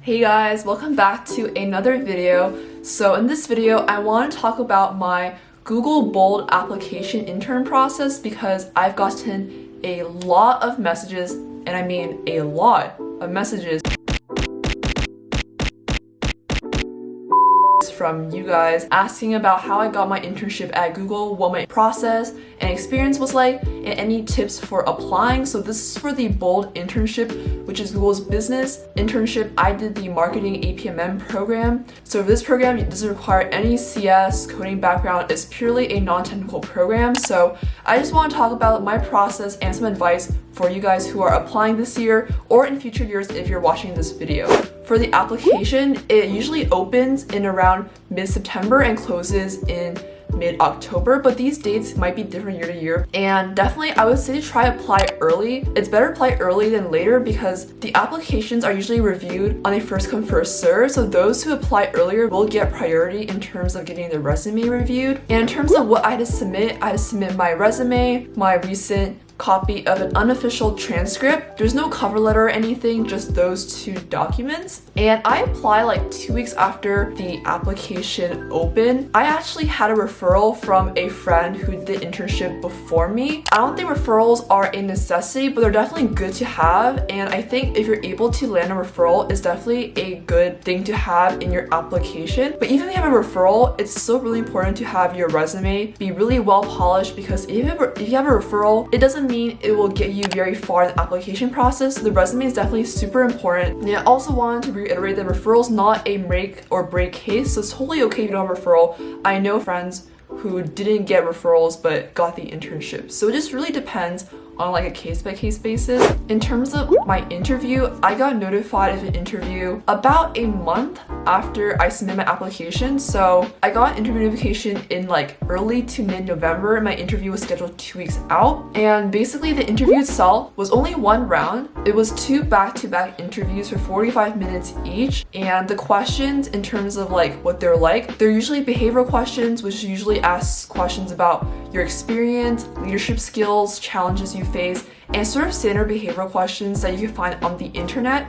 Hey guys, welcome back to another video. So in this video, I want to talk about my Google Bold application intern process because I've gotten a lot of messages, and I mean a lot of messages from you guys asking about how I got my internship at Google, what my process and experience was like, and any tips for applying. So this is for the Bold internship, which is Google's business internship. I did the marketing APMM program. So for this program, it doesn't require any CS coding background. It's purely a non-technical program. So I just want to talk about my process and some advice for you guys who are applying this year or in future years if you're watching this video. For the application, it usually opens in around mid-September and closes in mid-October, but these dates might be different year to year. And definitely I would say try apply early. It's better apply early than later because the applications are usually reviewed on a first come first serve. So those who apply earlier will get priority in terms of getting their resume reviewed. And in terms of what I had to submit my resume, my recent copy of an unofficial transcript. There's no cover letter or anything, just those two documents. And I applied like 2 weeks after the application opened. I actually had a referral from a friend who did internship before me. I don't think referrals are a necessity, but they're definitely good to have. And I think if you're able to land a referral, it's definitely a good thing to have in your application. But even if you have a referral, it's still really important to have your resume be really well polished, because if you have a referral, it doesn't mean it will get you very far in the application process. So the resume is definitely super important. And I also wanted to reiterate that referral is not a make or break case, so it's totally okay if you don't have a referral. I know friends who didn't get referrals but got the internship. So it just really depends on like a case-by-case basis. In terms of my interview, I got notified of an interview about a month after I submitted my application. So I got an interview notification in like early to mid-November. My interview was scheduled 2 weeks out. And basically the interview itself was only one round. It was two back-to-back interviews for 45 minutes each. And the questions in terms of like what they're like, they're usually behavioral questions, which usually ask questions about your experience, leadership skills, challenges you face, and sort of standard behavioral questions that you can find on the internet.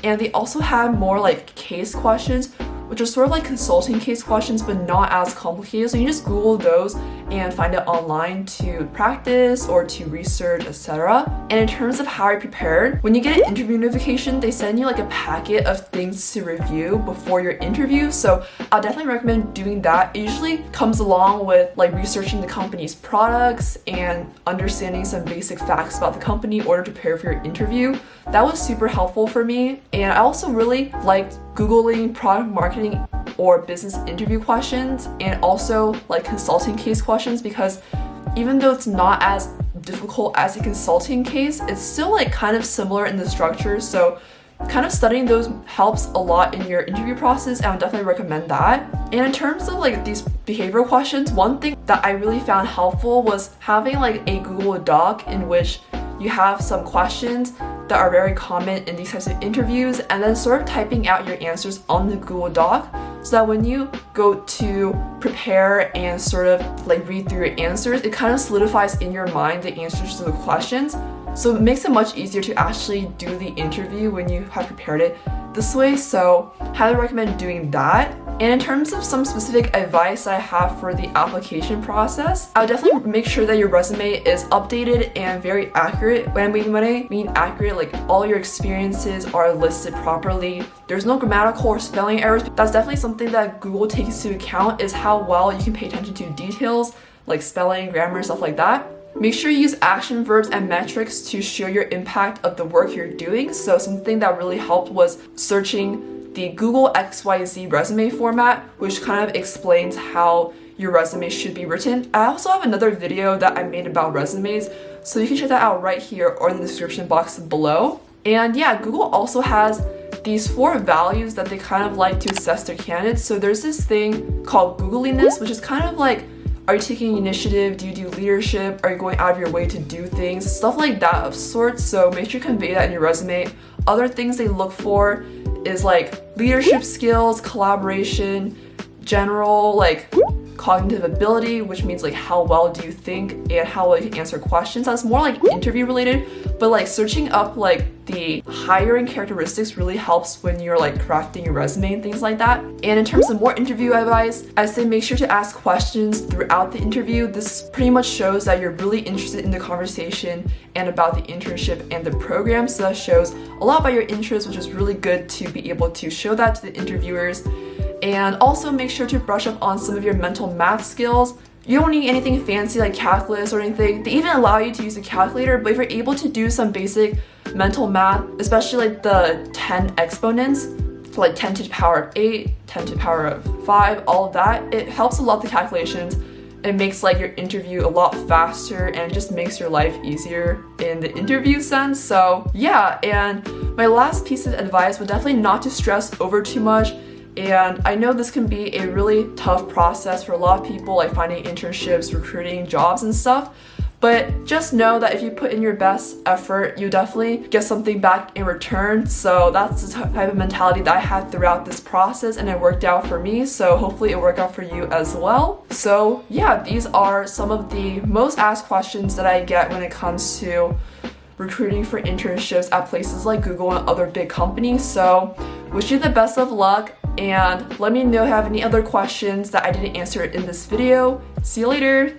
And they also have more like case questions, which are sort of like consulting case questions but not as complicated. So you just Google those and find it online to practice or to research, etc. And in terms of how I prepared, when you get an interview notification, they send you like a packet of things to review before your interview. So I'll definitely recommend doing that. It usually comes along with like researching the company's products and understanding some basic facts about the company in order to prepare for your interview. That was super helpful for me. And I also really liked Googling product marketing or business interview questions and also like consulting case questions, because even though it's not as difficult as a consulting case, it's still like kind of similar in the structure. So kind of studying those helps a lot in your interview process, and I would definitely recommend that. And in terms of like these behavioral questions, one thing that I really found helpful was having like a Google Doc in which you have some questions that are very common in these types of interviews, and then sort of typing out your answers on the Google Doc so that when you go to prepare and sort of like read through your answers, it kind of solidifies in your mind the answers to the questions. So it makes it much easier to actually do the interview when you have prepared it this way. So I highly recommend doing that. And in terms of some specific advice I have for the application process, I would definitely make sure that your resume is updated and very accurate. When I mean accurate, like all your experiences are listed properly. There's no grammatical or spelling errors. That's definitely something that Google takes into account, is how well you can pay attention to details like spelling, grammar, stuff like that. Make sure you use action verbs and metrics to show your impact of the work you're doing. So something that really helped was searching the Google XYZ resume format, which kind of explains how your resume should be written. I also have another video that I made about resumes, so you can check that out right here or in the description box below. And yeah, Google also has these 4 values that they kind of like to assess their candidates. So there's this thing called Googliness, which is kind of like, are you taking initiative? Do you do leadership? Are you going out of your way to do things? Stuff like that of sorts. So make sure you convey that in your resume. Other things they look for is like leadership skills, collaboration, general like cognitive ability, which means like how well do you think and how well you can answer questions. That's more like interview related, but like searching up like the hiring characteristics really helps when you're like crafting your resume and things like that. And in terms of more interview advice, I say make sure to ask questions throughout the interview. This pretty much shows that you're really interested in the conversation and about the internship and the program. So that shows a lot about your interests, which is really good to be able to show that to the interviewers. And also make sure to brush up on some of your mental math skills. You don't need anything fancy like calculus or anything. They even allow you to use a calculator, but if you're able to do some basic mental math, especially like the 10 exponents, so like 10 to the power of 8, 10 to the power of 5, all of that, it helps a lot the calculations. It makes like your interview a lot faster and just makes your life easier in the interview sense. So yeah, and my last piece of advice would definitely not to stress over too much. And I know this can be a really tough process for a lot of people, like finding internships, recruiting jobs and stuff. But just know that if you put in your best effort, you definitely get something back in return. So that's the type of mentality that I had throughout this process, and it worked out for me. So hopefully it worked out for you as well. So yeah, these are some of the most asked questions that I get when it comes to recruiting for internships at places like Google and other big companies. So wish you the best of luck, and let me know if you have any other questions that I didn't answer in this video. See you later!